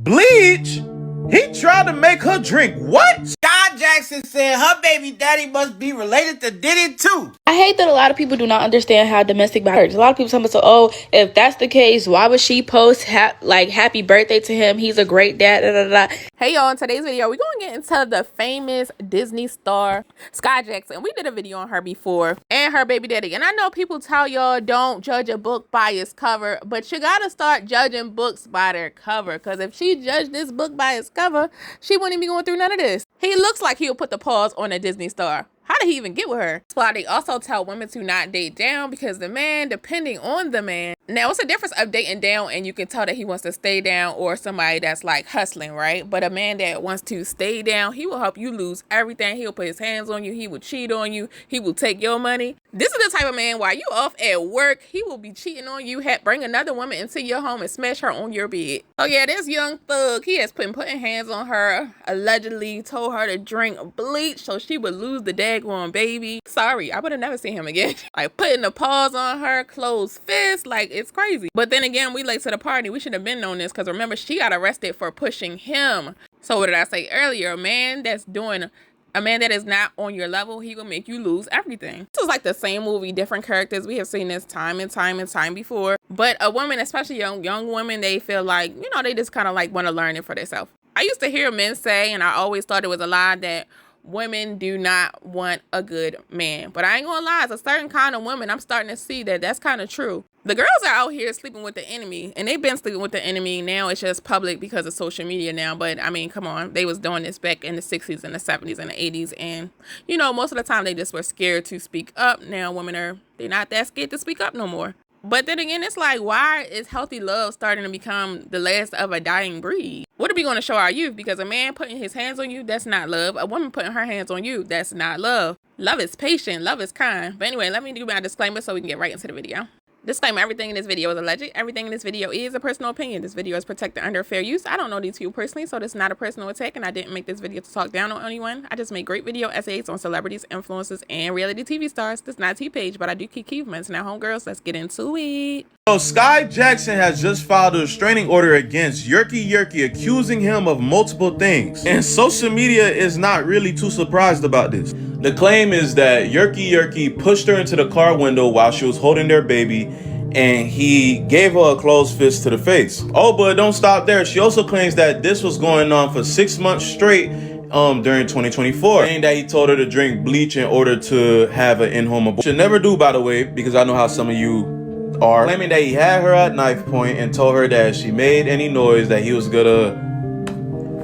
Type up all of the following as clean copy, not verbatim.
Bleach? He tried to make her drink what? Skai Jackson said her baby daddy must be related to Diddy too. I hate that a lot of people do not understand how domestic violence works. A lot of people tell me, so, oh, if that's the case, why would she post happy birthday to him? He's a great dad, da, da, da. Hey y'all, in today's video, we're going to get into the famous Disney star, Skai Jackson. We did a video on her before, and her baby daddy. And I know people tell y'all don't judge a book by its cover, but you got to start judging books by their cover. Because if she judged this book by its cover, she wouldn't be going through none of this. He looks like he'll put the pause on a Disney star. How did he even get with her? That's why they also tell women to not date down, because the man, depending on the man. Now, it's a difference of dating down and you can tell that he wants to stay down, or somebody that's like hustling, right? But a man that wants to stay down, he will help you lose everything. He'll put his hands on you. He will cheat on you. He will take your money. This is the type of man, while you off at work, he will be cheating on you, bring another woman into your home and smash her on your bed. Oh yeah, this young thug, he has been putting hands on her, allegedly told her to drink bleach so she would lose the daggone baby. Sorry, I would have never seen him again. Like putting the paws on her, closed fist, like it's crazy. But then again, we late to the party. We should have been on this, because remember, she got arrested for pushing him. So what did I say earlier? A man that is not on your level, he will make you lose everything. This is like the same movie, different characters. We have seen this time and time before. But a woman, especially young women, they feel like, they just kind of like want to learn it for themselves. I used to hear men say, and I always thought it was a lie, that women do not want a good man. But I ain't gonna lie, it's a certain kind of women I'm starting to see that that's kind of true. The girls are out here sleeping with the enemy, and they've been sleeping with the enemy. Now it's just public because of social media now. But I mean, come on, they was doing this back in the 60s and the 70s and the 80s, and most of the time they just were scared to speak up. Now women they're not that scared to speak up no more. But then again, it's like, why is healthy love starting to become the last of a dying breed? What are we going to show our youth? Because a man putting his hands on you, that's not love. A woman putting her hands on you, that's not love. Love is patient. Love is kind. But anyway, let me do my disclaimer so we can get right into the video. Disclaimer, everything in this video is alleged. Everything in this video is a personal opinion. This video is protected under fair use. I don't know these people personally, so this is not a personal attack, and I didn't make this video to talk down on anyone. I just make great video essays on celebrities, influencers, and reality TV stars. This is not a T-page, but I do keep achievements. Now, homegirls, let's get into it. So Skai Jackson has just filed a restraining order against Yerky, accusing him of multiple things. And social media is not really too surprised about this. The claim is that Yerky pushed her into the car window while she was holding their baby, and he gave her a closed fist to the face. Oh, but don't stop there. She also claims that this was going on for 6 months straight during 2024, saying that he told her to drink bleach in order to have an in-home abortion. Should never do, by the way, because I know how some of you are. Claiming that he had her at knife point and told her that if she made any noise that he was gonna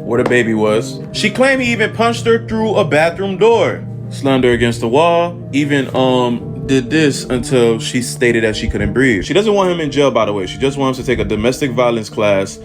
where the baby was. She claimed he even punched her through a bathroom door, slammed her against the wall, even did this until she stated that she couldn't breathe. She doesn't want him in jail, by the way. She just wants him to take a domestic violence class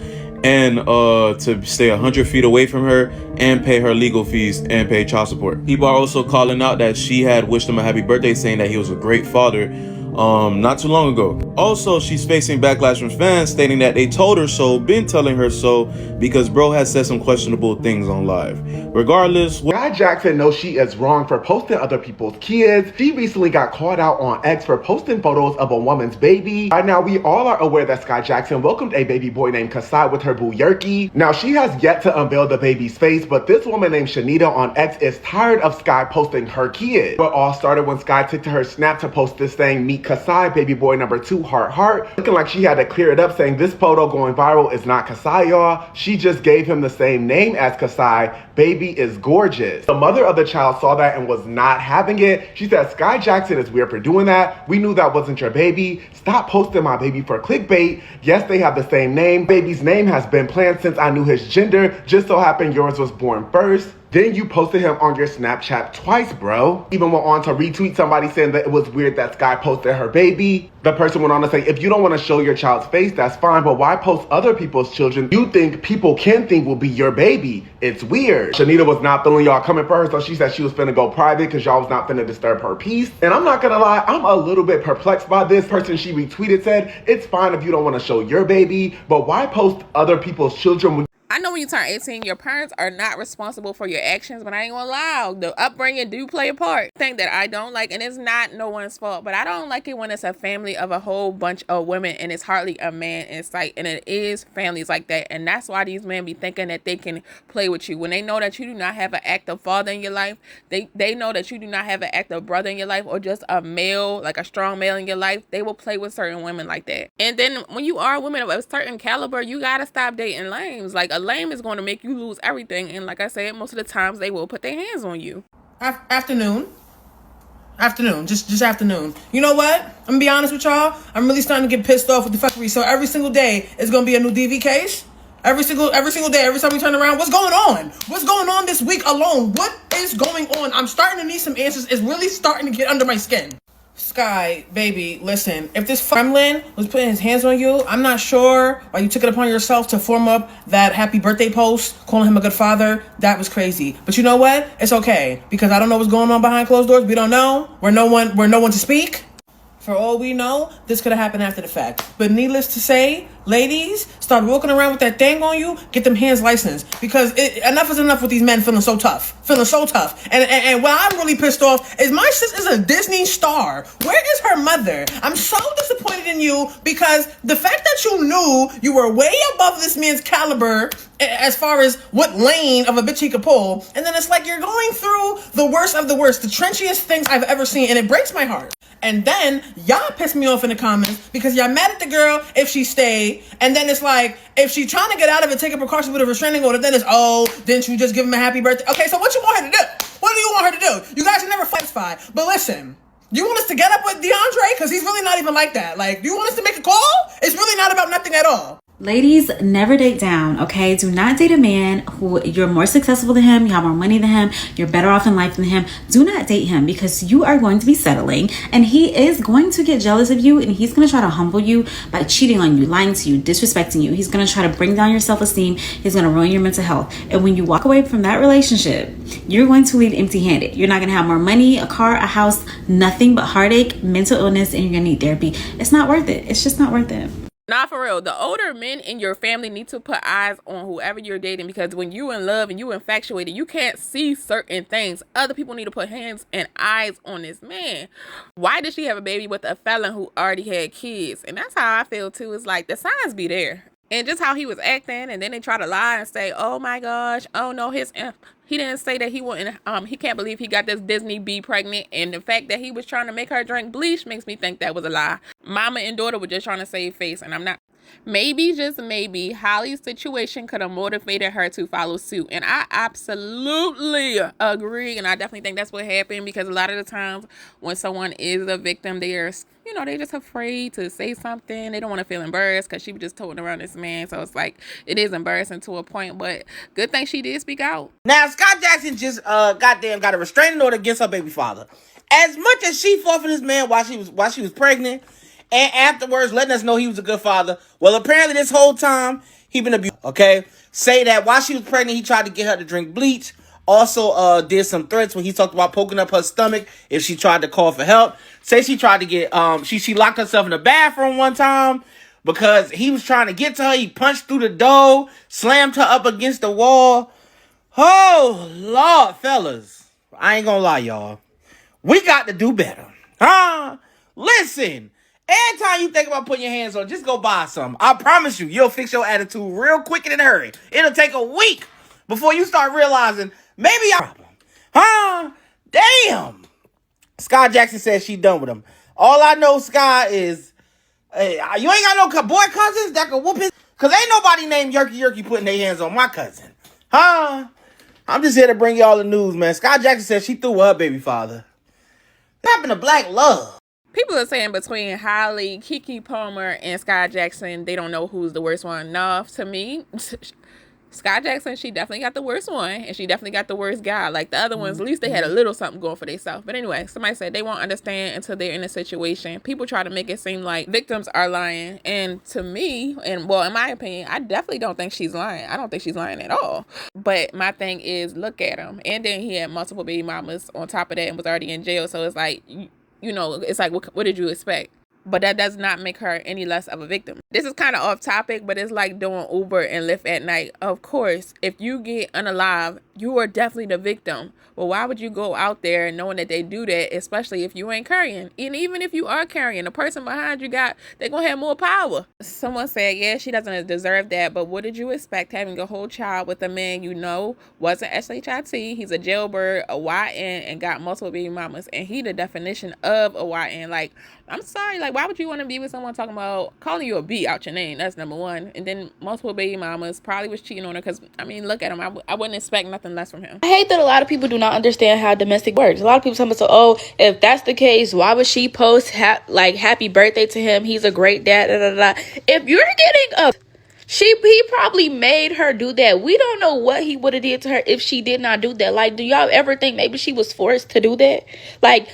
and to stay 100 feet away from her and pay her legal fees and pay child support. People are also calling out that she had wished him a happy birthday, saying that he was a great father not too long ago. Also, she's facing backlash from fans stating that they told her so, been telling her so, because bro has said some questionable things on live. Regardless, Skai Jackson knows she is wrong for posting other people's kids. She recently got called out on X for posting photos of a woman's baby. By now, we all are aware that Skai Jackson welcomed a baby boy named Cashapp with her boo Yerky. Now, she has yet to unveil the baby's face, but this woman named Shanita on X is tired of Skai posting her kid. But all started when Skai took to her snap to post this thing, "Meet Cashapp, baby boy number 2, heart." Looking like she had to clear it up, saying this photo going viral is not Cashapp, y'all. She just gave him the same name as Cashapp. Baby is gorgeous. The mother of the child saw that and was not having it. She said, "Skai Jackson is weird for doing that. We knew that wasn't your baby. Stop posting my baby for clickbait. Yes, they have the same name. Baby's name has been planned since I knew his gender. Just so happened yours was born first. Then you posted him on your Snapchat twice, bro." Even went on to retweet somebody saying that it was weird that Skai posted her baby. The person went on to say, if you don't want to show your child's face, that's fine, but why post other people's children you think people can think will be your baby? It's weird. Shanita was not feeling y'all coming for her, so she said she was finna go private because y'all was not finna disturb her peace. And I'm not gonna lie, I'm a little bit perplexed by this. Person she retweeted said, it's fine if you don't want to show your baby, but why post other people's children when I know know when you turn 18, your parents are not responsible for your actions, but I ain't gonna lie, the upbringing do play a part. Thing that I don't like, and it's not no one's fault, but I don't like it when it's a family of a whole bunch of women and it's hardly a man in sight, and it is families like that, and that's why these men be thinking that they can play with you when they know that you do not have an active father in your life. They know that you do not have an active brother in your life, or just a male, like a strong male in your life. They will play with certain women like that. And then when you are women of a certain caliber, you gotta stop dating lames. Like, a lame is going to make you lose everything, and like I said, most of the times they will put their hands on you. Afternoon, just afternoon. You know what? I'm gonna be honest with y'all. I'm really starting to get pissed off with the fuckery. So every single day is gonna be a new DV case. Every single day, every time we turn around, what's going on? What's going on this week alone? What is going on? I'm starting to need some answers. It's really starting to get under my skin. Sky, baby, listen, if this gremlin was putting his hands on you, I'm not sure why you took it upon yourself to form up that happy birthday post, calling him a good father. That was crazy. But you know what? It's okay, because I don't know what's going on behind closed doors. We don't know. We're no one to speak. For all we know, this could have happened after the fact. But needless to say, ladies, start walking around with that thing on you, get them hands licensed. Because enough is enough with these men feeling so tough. And what I'm really pissed off is my sister's a Disney star. Where is her mother? I'm so disappointed in you, because the fact that you knew you were way above this man's caliber as far as what lane of a bitch he could pull, and then it's like you're going through the worst of the worst, the trenchiest things I've ever seen, and it breaks my heart. And then y'all piss me off in the comments because y'all mad at the girl if she stayed, and then it's like, if she trying to get out of it, taking precautions with a restraining order, then it's, oh, didn't you just give him a happy birthday? Okay, so what you want her to do? What do you want her to do? You guys are never satisfied. But listen, you want us to get up with DeAndre? Because he's really not even like that. Like, do you want us to make a call? It's really not about nothing at all. Ladies, never date down, okay? Do not date a man who you're more successful than him, you have more money than him, you're better off in life than him. Do not date him, because you are going to be settling, and he is going to get jealous of you, and he's going to try to humble you by cheating on you, lying to you, disrespecting you. He's going to try to bring down your self-esteem. He's going to ruin your mental health. And when you walk away from that relationship, you're going to leave empty-handed. You're not going to have more money, a car, a house, nothing but heartache, mental illness, and you're going to need therapy. It's not worth it. It's just not worth it. Nah, for real. The older men in your family need to put eyes on whoever you're dating, because when you in love and you infatuated, you can't see certain things. Other people need to put hands and eyes on this man. Why did she have a baby with a felon who already had kids? And that's how I feel too. It's like the signs be there. And just how he was acting, and then they try to lie and say, oh my gosh, oh no, he didn't say that he wouldn't, he can't believe he got this Disney bee pregnant. And the fact that he was trying to make her drink bleach makes me think that was a lie. Mama and daughter were just trying to save face, and I'm not. Maybe, just maybe, Holly's situation could have motivated her to follow suit. And I absolutely agree. And I definitely think that's what happened, because a lot of the times when someone is a victim, they're just afraid to say something. They don't want to feel embarrassed, because she was just toting around this man. So it's like, it is embarrassing to a point, but good thing she did speak out. Now, Skai Jackson just goddamn got a restraining order against her baby father. As much as she fought for this man while she was pregnant, and afterwards letting us know he was a good father, well, apparently this whole time he been abused. Okay, say that while she was pregnant, he tried to get her to drink bleach. Also, did some threats when he talked about poking up her stomach if she tried to call for help. Say she tried to get she locked herself in the bathroom one time because he was trying to get to her. He punched through the door, slammed her up against the wall. Oh Lord, fellas, I ain't gonna lie, y'all. We got to do better. Listen. Anytime you think about putting your hands on, just go buy something. I promise you, you'll fix your attitude real quick and in a hurry. It'll take a week before you start realizing maybe I'm a problem. Damn. Skai Jackson says she done with him. All I know, Skai, is hey, you ain't got no boy cousins that can whoop his, because ain't nobody named Yerky putting their hands on my cousin. I'm just here to bring y'all the news, man. Skai Jackson says she threw with her baby father. What happened to black love? People are saying between Holly, Keke Palmer, and Skai Jackson, they don't know who's the worst one. No, to me, Skai Jackson, she definitely got the worst one, and she definitely got the worst guy. Like the other ones, at least they had a little something going for themselves. But anyway, somebody said they won't understand until they're in a situation. People try to make it seem like victims are lying. And to me, and well, in my opinion, I definitely don't think she's lying. I don't think she's lying at all. But my thing is, look at him. And then he had multiple baby mamas on top of that and was already in jail. So it's like, it's like, what did you expect? but that does not make her any less of a victim. This is kind of off topic, but it's like doing Uber and Lyft at night. Of course, if you get unalive, you are definitely the victim. Well, why would you go out there knowing that they do that, especially if you ain't carrying? And even if you are carrying, the person behind you they're going to have more power. Someone said, yeah, she doesn't deserve that, but what did you expect having a whole child with a man you know wasn't SHIT? He's a jailbird, a YN, and got multiple baby mamas, and he the definition of a YN. Like, I'm sorry, like, why would you want to be with someone talking about calling you a B out your name? That's number one. And then multiple baby mamas, probably was cheating on her, because, I mean, look at him. I wouldn't expect nothing less from him. I hate that a lot of people do not understand how domestic works. A lot of people tell me, so, oh, if that's the case, why would she post happy birthday to him? He's a great dad. Da, da, da. If you're getting he probably made her do that. We don't know what he would have did to her if she did not do that. Like, do y'all ever think maybe she was forced to do that? Like,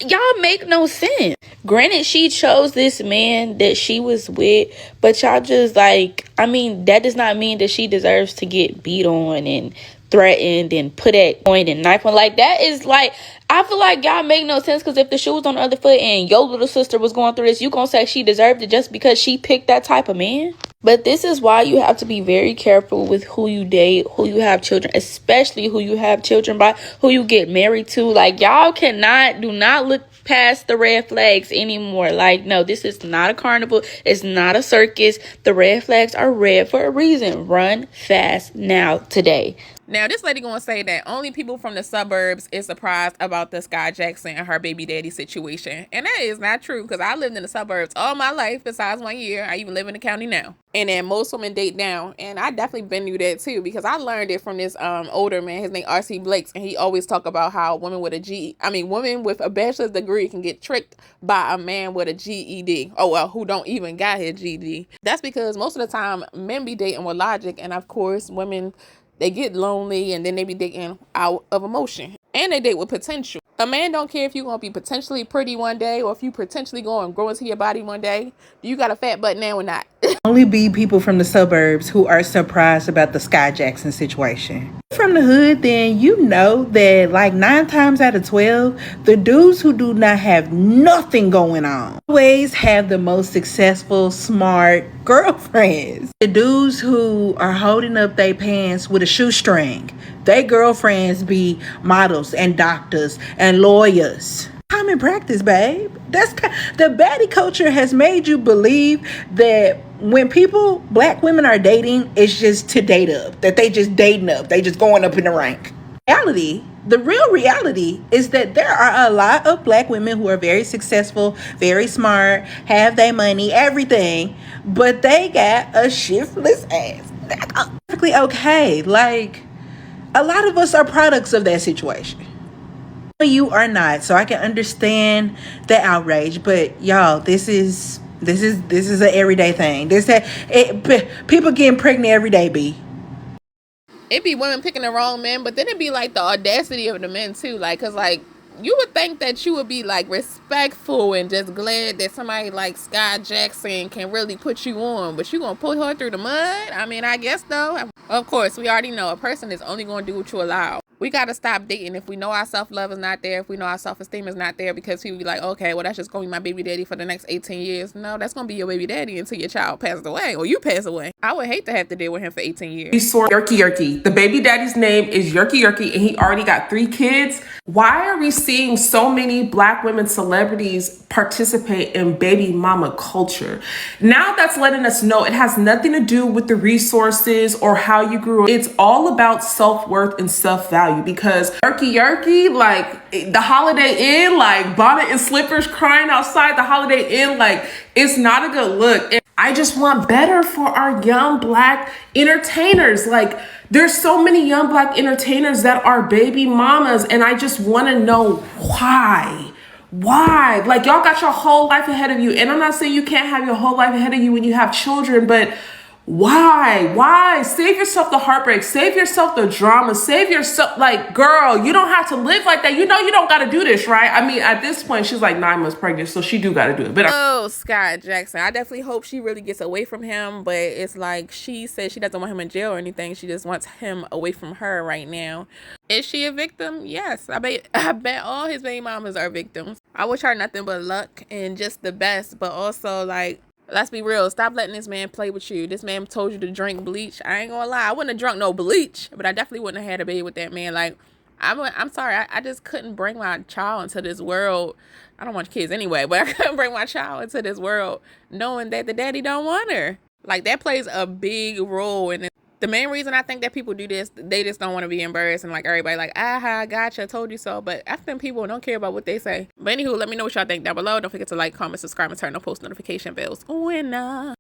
y'all make no sense. Granted, she chose this man that she was with, but y'all just like, I mean, that does not mean that she deserves to get beat on and threatened and put at point and knife on. Like, that is like, I feel like y'all make no sense, because if the shoe was on the other foot and your little sister was going through this, you gonna say she deserved it just because she picked that type of man? But this is why you have to be very careful with who you date, who you have children, especially who you have children by, who you get married to. Like, y'all do not look past the red flags anymore. Like, no, this is not a carnival. It's not a circus. The red flags are red for a reason. Run fast now, today. Now, this lady gonna say that only people from the suburbs is surprised about the Skai Jackson and her baby daddy situation. And that is not true, because I lived in the suburbs all my life besides 1 year. I even live in the county now. And then most women date down. And I definitely been through that too, because I learned it from this older man. His name R.C. Blakes. And he always talk about how women with a bachelor's degree can get tricked by a man with a GED. Oh, well, who don't even got his GED. That's because most of the time men be dating with logic. And of course, women, they get lonely, and then they be dating out of emotion. And they date with potential. A man don't care if you're going to be potentially pretty one day, or if you potentially going to grow into your body one day. Do you got a fat butt now or not? Only be people from the suburbs who are surprised about the Skai Jackson situation. From the hood, then you know that like 9 times out of 12, the dudes who do not have nothing going on always have the most successful, smart girlfriends. The dudes who are holding up their pants with a shoestring, their girlfriends be models and doctors and lawyers. Common practice, babe. The baddie culture has made you believe that when black women are dating, it's just to date up, that they just dating up, they just going up in the rank. The real reality is that there are a lot of black women who are very successful, very smart, have their money, everything, but they got a shiftless ass. That's perfectly okay. Like, a lot of us are products of that situation. You are not, so I can understand the outrage, but y'all, this is an everyday thing. People getting pregnant every day, B. It be women picking the wrong men, but then it be like the audacity of the men too. Like, cause like you would think that you would be like respectful and just glad that somebody like Skai Jackson can really put you on, but you gonna put her through the mud? I mean, I guess though. Of course, we already know a person is only gonna do what you allow. We gotta stop dating if we know our self-love is not there, if we know our self-esteem is not there, because people be like, okay, well, that's just gonna be my baby daddy for the next 18 years. No, that's gonna be your baby daddy until your child passes away or you pass away. I would hate to have to deal with him for 18 years. He saw Yerky. The baby daddy's name is Yerky, and he already got 3 kids. Why are we seeing so many black women celebrities participate in baby mama culture? Now that's letting us know it has nothing to do with the resources or how you grew up. It's all about self-worth and self-value, because Yerky, like the Holiday Inn, like bonnet and slippers crying outside the Holiday Inn, like it's not a good look. And I just want better for our young black entertainers. Like, there's so many young black entertainers that are baby mamas, and I just want to know why. Like, y'all got your whole life ahead of you, and I'm not saying you can't have your whole life ahead of you when you have children, but Why? Save yourself the heartbreak. Save yourself the drama. Save yourself, like, girl, you don't have to live like that. You know you don't got to do this, right? I mean, at this point, she's like 9 months pregnant, so she do got to do it. But oh, Skai Jackson, I definitely hope she really gets away from him. But it's like she said she doesn't want him in jail or anything. She just wants him away from her right now. Is she a victim? Yes. I bet all his baby mamas are victims. I wish her nothing but luck and just the best. But also, like, let's be real. Stop letting this man play with you. This man told you to drink bleach. I ain't gonna lie. I wouldn't have drunk no bleach, but I definitely wouldn't have had a baby with that man. Like, I'm sorry. I just couldn't bring my child into this world. I don't want kids anyway, but I couldn't bring my child into this world knowing that the daddy don't want her. Like, that plays a big role in it. The main reason I think that people do this, they just don't want to be embarrassed and like everybody like, aha, gotcha, told you so. But I think people don't care about what they say. But anywho, let me know what y'all think down below. Don't forget to like, comment, subscribe, and turn on post notification bells. Winner.